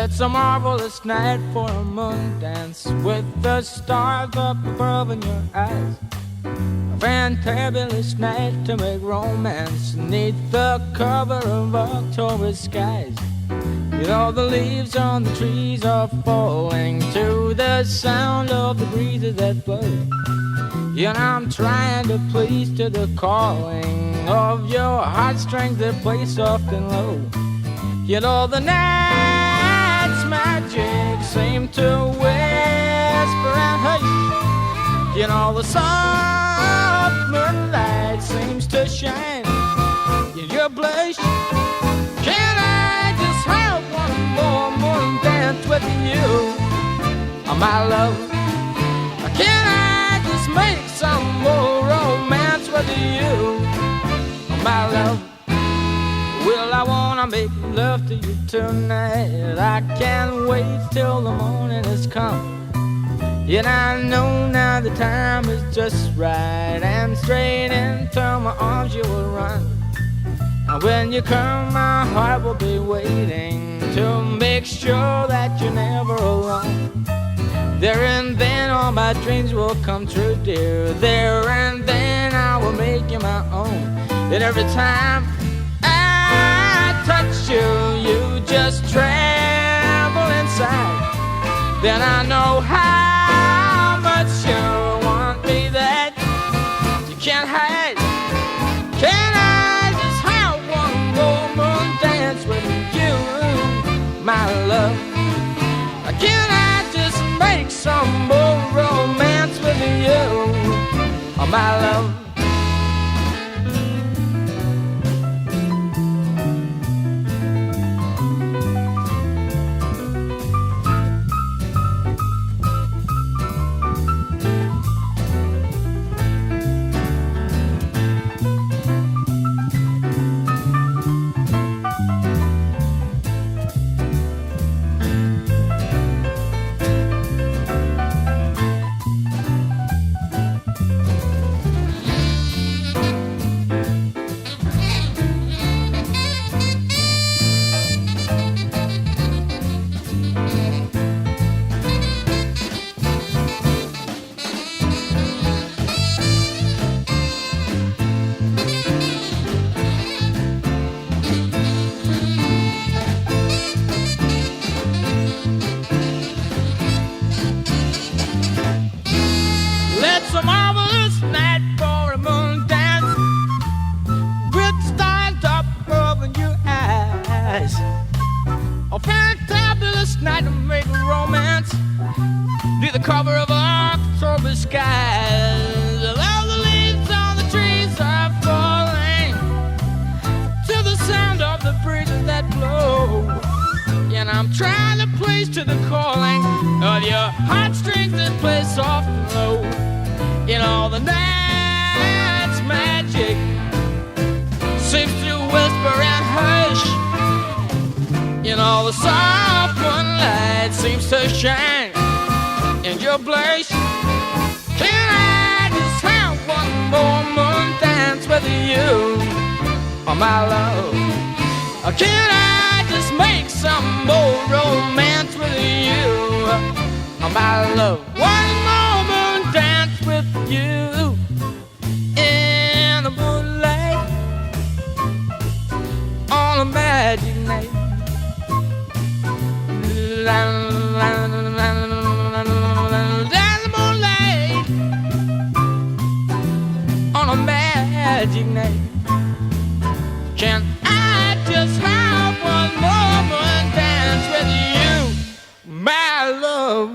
It's a marvelous night for a moon dance with the stars up above in your eyes. A fantabulous night to make romance beneath the cover of October skies. You know the leaves on the trees are falling to the sound of the breezes that blow. You know I'm trying to please to the calling of your heartstrings that play soft and low. You know the night's magic seems to whisper and hush. You know the soft moonlight seems to shine in your blush. Can I just have one more moon dance with you, oh, my love? Can I just make some more romance with you, oh, my love? Well, I wanna make love to you tonight. I can't wait till the morning has come. Yet I know now the time is just right, and straight into my arms you will run. And when you come, my heart will be waiting to make sure that you're never alone. There and then all my dreams will come true, dear. There and then I will make you my own. And every time I touch you, you just tremble inside. Then I know how much you want me that you can't hide. Can I just have one more moon dance with you, my love? Can I just make some more romance with you, oh, my love? It's a marvelous night for a moon dance with the stars up above in your eyes. A fantabulous night to make romance near the cover of October skies. All the leaves on the trees are falling to the sound of the breezes that blow. And I'm trying to please to the calling of your heartstrings that play soft and low. You know the night's magic seems to whisper and hush. You know the soft moonlight seems to shine in your blush. Can I just have one more moon dance with you, oh, my love? Or can I just make some more romance with you, oh, my love? One more moon dance with you in the moonlight on a magic night. There's the moonlight on a magic night. Can I just have one more moon dance with you, my love?